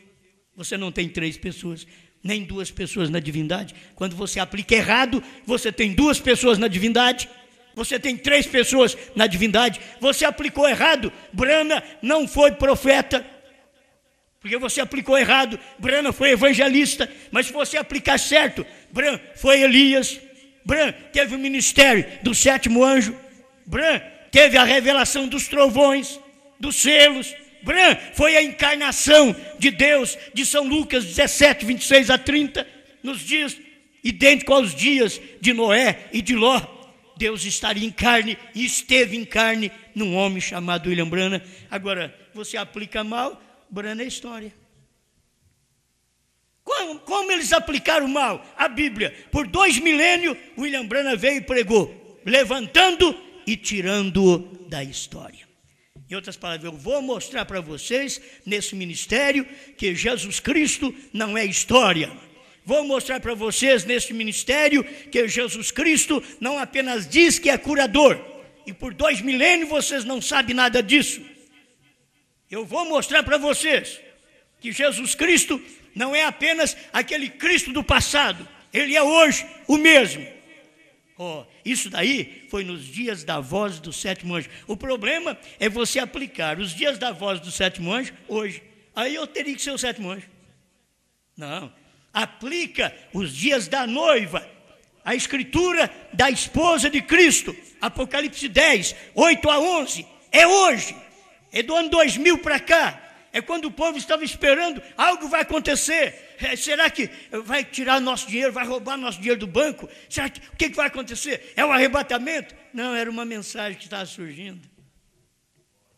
você não tem 3 pessoas, nem 2 pessoas na divindade. Quando você aplica errado, você tem 2 pessoas na divindade, você tem 3 pessoas na divindade. Você aplicou errado, Branham não foi profeta, porque você aplicou errado. Branham foi evangelista, mas se você aplicar certo, Branham foi Elias. Branham teve o ministério do 7º anjo. Branham teve a revelação dos trovões, dos selos. Branham foi a encarnação de Deus, de São Lucas 17, 26 a 30, nos dias idênticos aos dias de Noé e de Ló. Deus estaria em carne e esteve em carne num homem chamado William Branham. Agora, você aplica mal, Branham é história. Como eles aplicaram mal a Bíblia? Por 2 milênios, William Branham veio e pregou, levantando e tirando-o da história. Em outras palavras, eu vou mostrar para vocês, nesse ministério, que Jesus Cristo não é história. Vou mostrar para vocês, nesse ministério, que Jesus Cristo não apenas diz que é curador, e por 2 milênios vocês não sabem nada disso. Eu vou mostrar para vocês que Jesus Cristo não é apenas aquele Cristo do passado, Ele é hoje o mesmo. Isso daí foi nos dias da voz do 7º anjo. O problema é você aplicar os dias da voz do 7º anjo hoje. Aí eu teria que ser o 7º anjo. Não, aplica os dias da noiva, a escritura da esposa de Cristo, Apocalipse 10, 8 a 11, é hoje, é do ano 2000 para cá. É quando o povo estava esperando, algo vai acontecer. Será que vai tirar nosso dinheiro, vai roubar nosso dinheiro do banco? Será que, o que vai acontecer? É um arrebatamento? Não, era uma mensagem que estava surgindo.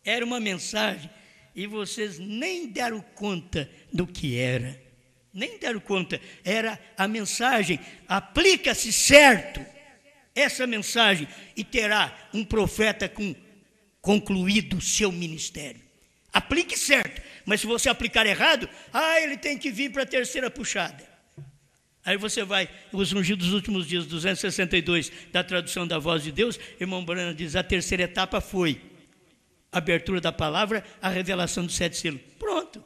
Era uma mensagem e vocês nem deram conta do que era. Nem deram conta. Era a mensagem. Aplica-se certo essa mensagem e terá um profeta concluído o seu ministério. Aplique certo, mas se você aplicar errado, ele tem que vir para a terceira puxada. Aí você vai, os ungidos dos últimos dias, 262, da tradução da voz de Deus, irmão Branham diz, a terceira etapa foi a abertura da palavra, a revelação do 7 selos. Pronto.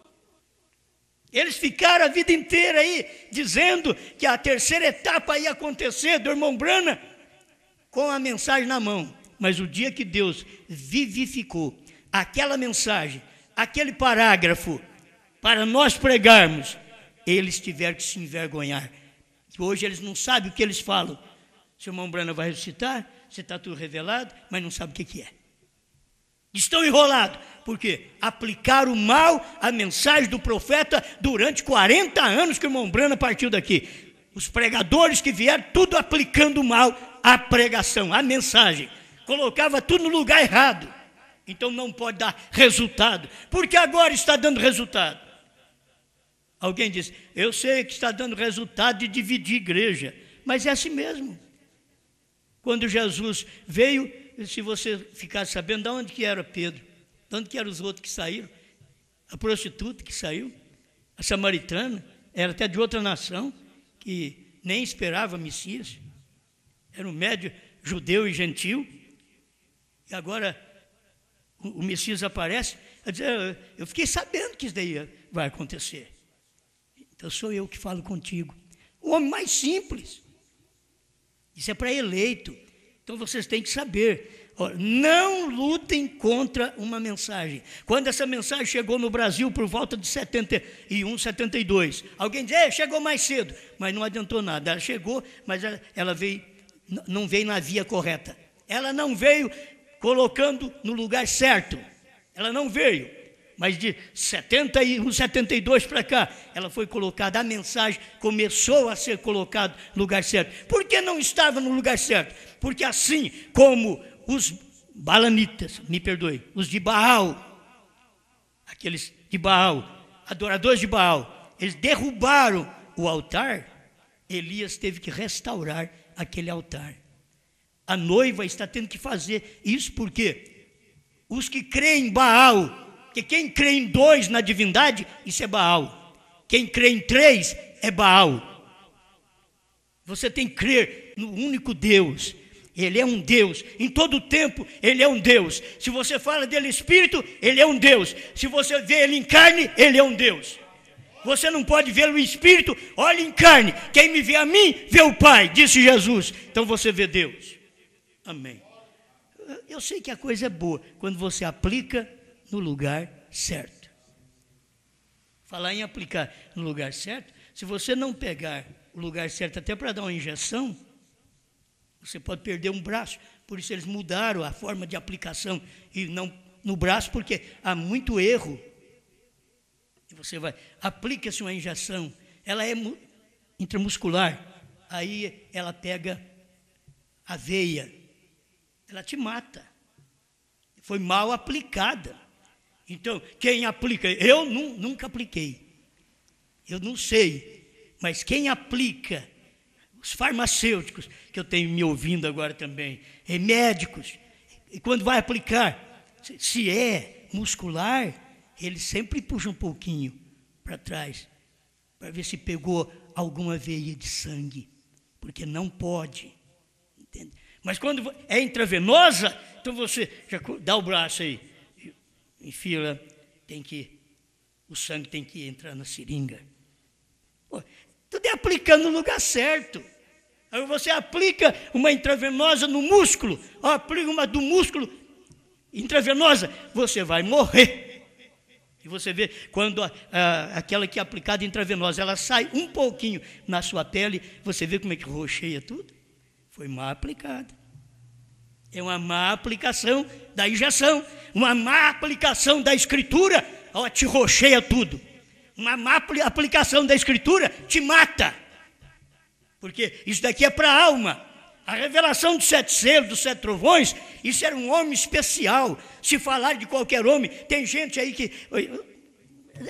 Eles ficaram a vida inteira aí, dizendo que a terceira etapa ia acontecer do irmão Branham, com a mensagem na mão. Mas o dia que Deus vivificou aquela mensagem, aquele parágrafo, para nós pregarmos, eles tiveram que se envergonhar. Hoje eles não sabem o que eles falam. Se o irmão Branham vai ressuscitar, você está tudo revelado, mas não sabe o que é. Estão enrolados. Por quê? Aplicaram mal a mensagem do profeta durante 40 anos que o irmão Branham partiu daqui. Os pregadores que vieram, tudo aplicando mal a pregação, a mensagem. Colocava tudo no lugar errado. Então não pode dar resultado. Porque agora está dando resultado. Alguém diz, eu sei que está dando resultado de dividir igreja. Mas é assim mesmo. Quando Jesus veio, se você ficar sabendo de onde que era Pedro, de onde que eram os outros que saíram, a prostituta que saiu, a samaritana, era até de outra nação, que nem esperava Messias, era um médio judeu e gentil, e agora o Messias aparece, a dizer, eu fiquei sabendo que isso daí vai acontecer. Então sou eu que falo contigo. O homem mais simples. Isso é para eleito. Então vocês têm que saber. Não lutem contra uma mensagem. Quando essa mensagem chegou no Brasil por volta de 71, 72, alguém diz, chegou mais cedo. Mas não adiantou nada. Ela chegou, mas ela veio, não veio na via correta. Ela não veio colocando no lugar certo. Ela não veio. Mas de 71, 72 para cá, ela foi colocada, a mensagem começou a ser colocada no lugar certo. Por que não estava no lugar certo? Porque assim como os balanitas, me perdoe, os de Baal, aqueles de Baal, adoradores de Baal, eles derrubaram o altar, Elias teve que restaurar aquele altar. A noiva está tendo que fazer isso porque os que creem em Baal, porque quem crê em 2 na divindade, isso é Baal. Quem crê em 3 é Baal. Você tem que crer no único Deus. Ele é um Deus. Em todo tempo, Ele é um Deus. Se você fala dele espírito, Ele é um Deus. Se você vê Ele em carne, Ele é um Deus. Você não pode vê-lo em espírito, olha em carne. Quem me vê a mim, vê o Pai, disse Jesus. Então você vê Deus. Amém. Eu sei que a coisa é boa quando você aplica no lugar certo. Falar em aplicar no lugar certo, se você não pegar o lugar certo até para dar uma injeção, você pode perder um braço. Por isso eles mudaram a forma de aplicação e não no braço, porque há muito erro. E você vai, aplica-se uma injeção, ela é intramuscular, aí ela pega a veia, ela te mata. Foi mal aplicada. Então, quem aplica, eu nunca apliquei, eu não sei, mas quem aplica, os farmacêuticos, que eu tenho me ouvindo agora também, médicos, e quando vai aplicar, se é muscular, ele sempre puxa um pouquinho para trás, para ver se pegou alguma veia de sangue, porque não pode, entende? Mas quando é intravenosa, então você já dá o braço aí, em fila, o sangue tem que entrar na seringa. Pô, tudo é aplicando no lugar certo. Aí você aplica uma intravenosa no músculo, aplica uma do músculo intravenosa, você vai morrer. E você vê, quando aquela que é aplicada intravenosa, ela sai um pouquinho na sua pele, você vê como é que rocheia tudo? Foi mal aplicada. É uma má aplicação da injeção, uma má aplicação da escritura, te rocheia tudo. Uma má aplicação da escritura te mata. Porque isso daqui é para a alma. A revelação dos 7 selos, dos 7 trovões, isso era um homem especial. Se falar de qualquer homem, tem gente aí que...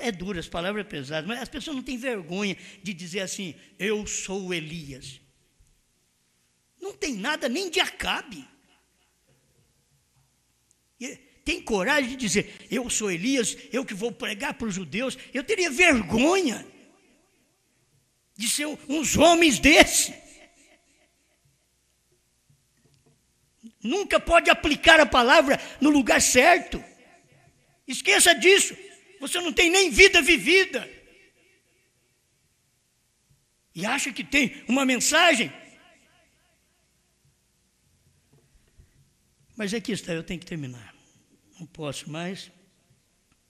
É duro, as palavras pesadas, mas as pessoas não têm vergonha de dizer assim, eu sou Elias. Não tem nada nem de Acabe. Tem coragem de dizer, eu sou Elias, eu que vou pregar para os judeus. Eu teria vergonha de ser uns homens desses. Nunca pode aplicar a palavra no lugar certo. Esqueça disso. Você não tem nem vida vivida. E acha que tem uma mensagem. Mas aqui está, eu tenho que terminar. Não posso mais.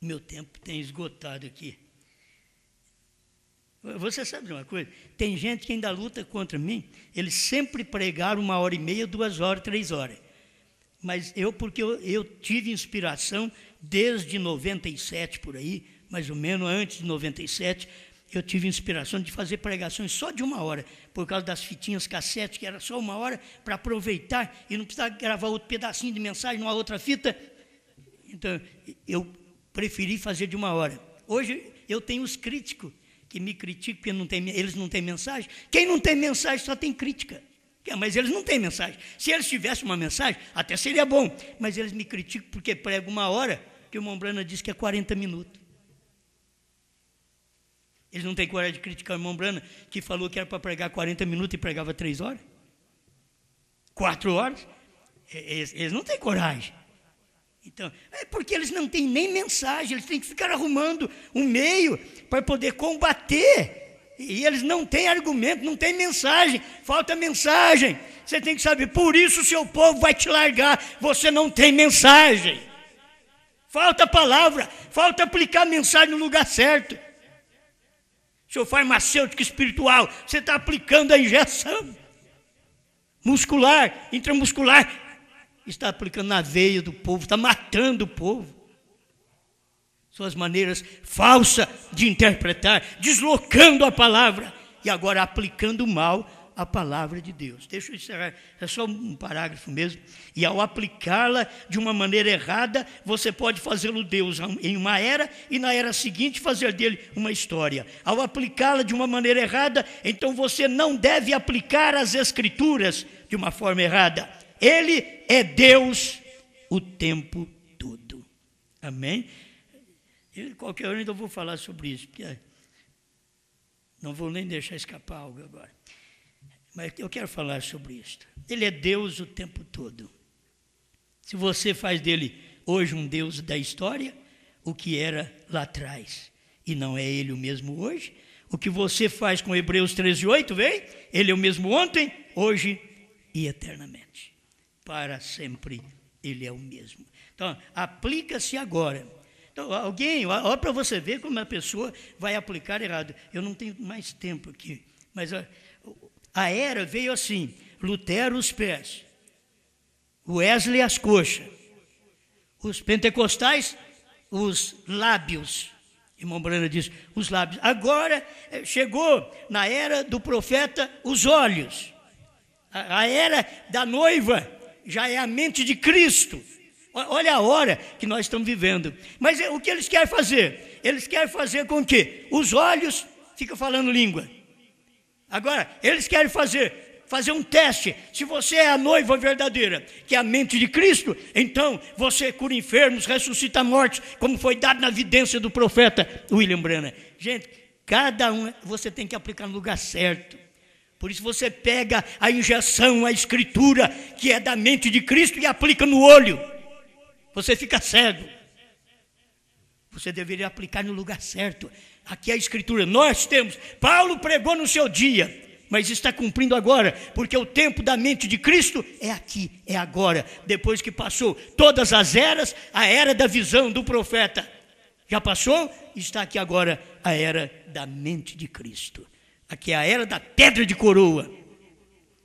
Meu tempo tem esgotado aqui. Você sabe de uma coisa? Tem gente que ainda luta contra mim. Eles sempre pregaram 1h30, 2 horas, 3 horas. Mas porque eu tive inspiração desde 97 por aí, mais ou menos antes de 97, eu tive inspiração de fazer pregações só de 1 hora, por causa das fitinhas cassete, que era só 1 hora, para aproveitar e não precisar gravar outro pedacinho de mensagem numa outra fita. Então, eu preferi fazer de 1 hora. Hoje, eu tenho os críticos que me criticam porque eles não têm mensagem. Quem não tem mensagem só tem crítica. Mas eles não têm mensagem. Se eles tivessem uma mensagem, até seria bom. Mas eles me criticam porque pregam 1 hora, que o Mombrana diz que é 40 minutos. Eles não têm coragem de criticar o irmão Brana, que falou que era para pregar 40 minutos e pregava 3 horas? 4 horas? Eles não têm coragem. Então, é porque eles não têm nem mensagem, eles têm que ficar arrumando um meio para poder combater. E eles não têm argumento, não têm mensagem, falta mensagem. Você tem que saber, por isso o seu povo vai te largar, você não tem mensagem. Falta palavra, falta aplicar a mensagem no lugar certo. Seu farmacêutico espiritual, você está aplicando a injeção muscular, intramuscular, está aplicando na veia do povo, está matando o povo. Suas maneiras falsas de interpretar, deslocando a palavra e agora aplicando mal a palavra de Deus. Deixa eu encerrar, é só um parágrafo mesmo. E ao aplicá-la de uma maneira errada, você pode fazê-lo Deus em uma era e na era seguinte fazer dele uma história. Ao aplicá-la de uma maneira errada, então você não deve aplicar as Escrituras de uma forma errada. Ele é Deus o tempo todo. Amém? Qualquer hora ainda vou falar sobre isso, porque não vou nem deixar escapar algo agora. Mas eu quero falar sobre isso. Ele é Deus o tempo todo. Se você faz dele hoje um Deus da história, o que era lá atrás, e não é ele o mesmo hoje, o que você faz com Hebreus 13:8, vem? Ele é o mesmo ontem, hoje e eternamente. Para sempre ele é o mesmo. Então, aplica-se agora. Então, olha para você ver como a pessoa vai aplicar errado. Eu não tenho mais tempo aqui, mas a era veio assim: Lutero os pés, Wesley as coxas, os pentecostais os lábios. Irmão Brana diz, os lábios. Agora chegou na era do profeta os olhos. A era da noiva já é a mente de Cristo. Olha a hora que nós estamos vivendo. Mas o que eles querem fazer? Eles querem fazer com que os olhos ficam falando língua. Agora, eles querem fazer um teste. Se você é a noiva verdadeira, que é a mente de Cristo, então você cura enfermos, ressuscita mortos, como foi dado na evidência do profeta William Branham. Gente, cada um você tem que aplicar no lugar certo. Por isso você pega a injeção, a escritura, que é da mente de Cristo, e aplica no olho. Você fica cego. Você deveria aplicar no lugar certo. Aqui é a escritura, nós temos. Paulo pregou no seu dia, mas está cumprindo agora, porque o tempo da mente de Cristo é aqui, é agora. Depois que passou todas as eras, a era da visão do profeta já passou, está aqui agora a era da mente de Cristo. Aqui é a era da pedra de coroa.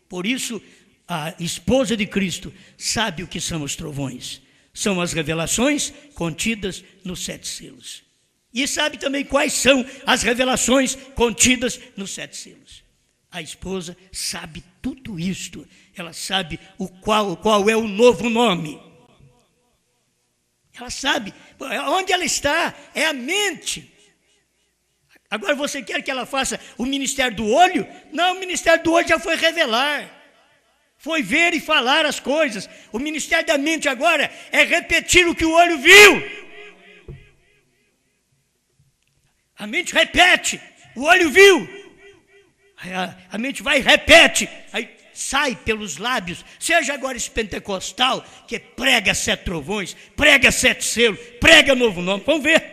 Por isso, a esposa de Cristo sabe o que são os trovões. São as revelações contidas nos 7 selos. E sabe também quais são as revelações contidas nos 7 selos. A esposa sabe tudo isto. Ela sabe qual é o novo nome. Ela sabe. Onde ela está? É a mente. Agora você quer que ela faça o ministério do olho? Não, o ministério do olho já foi revelar. Foi ver e falar as coisas. O ministério da mente agora é repetir o que o olho viu. A mente repete, o olho viu. A mente vai e repete, aí sai pelos lábios. Seja agora esse pentecostal que prega 7 trovões, prega 7 selos, prega novo nome. Vamos ver.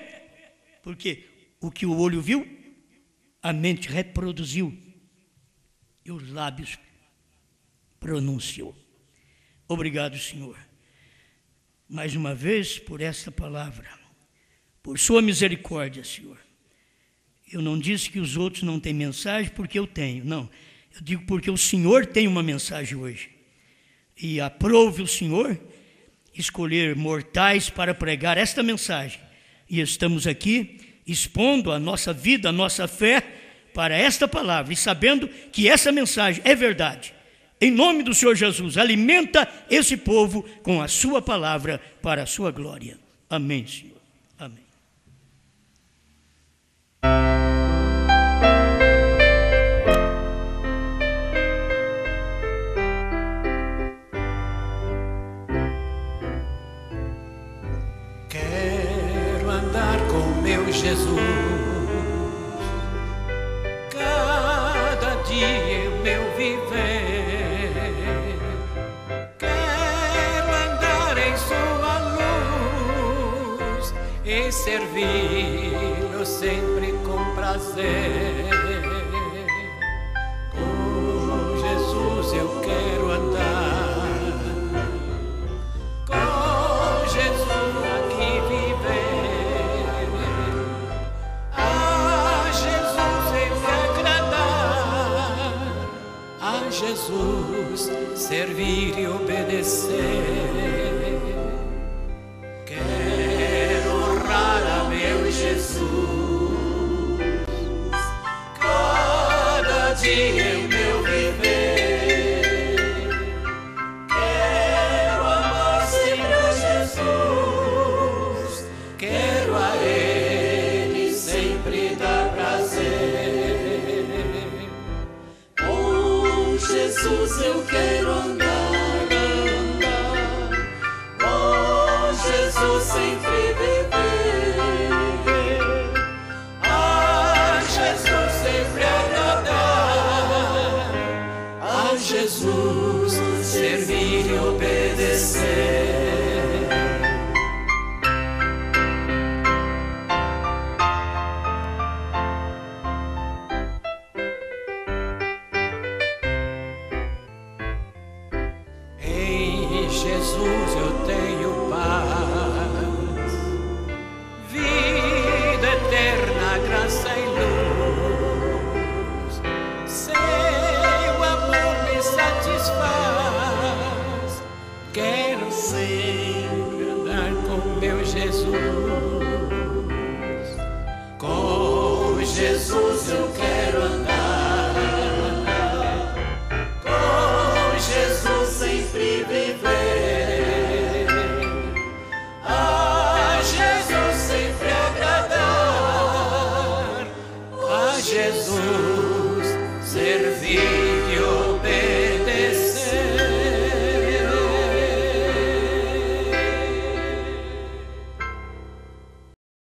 Porque o que o olho viu, a mente reproduziu. E os lábios pronunciou. Obrigado, Senhor, mais uma vez por essa palavra, por sua misericórdia, Senhor. Eu não disse que os outros não têm mensagem porque eu tenho, não. Eu digo porque o Senhor tem uma mensagem hoje. E aprove o Senhor escolher mortais para pregar esta mensagem. E estamos aqui expondo a nossa vida, a nossa fé para esta palavra. E sabendo que essa mensagem é verdade. Em nome do Senhor Jesus, alimenta esse povo com a sua palavra para a sua glória. Amém, Senhor. Amém. Quero andar com meu Jesus, cada dia o meu viver. Quero andar em sua luz e servi-lo sempre com prazer. Com Jesus eu quero andar. Jesus, servir e obedecer. Quero honrar a meu Jesus, cada dia o meu viver. Quero amar sempre a Jesus, quero a Ele sempre dar prazer. Jesus, eu quero andar, andar, com Jesus sempre viver. A Jesus sempre agradar, a Jesus servir e obedecer. Jesus, eu tenho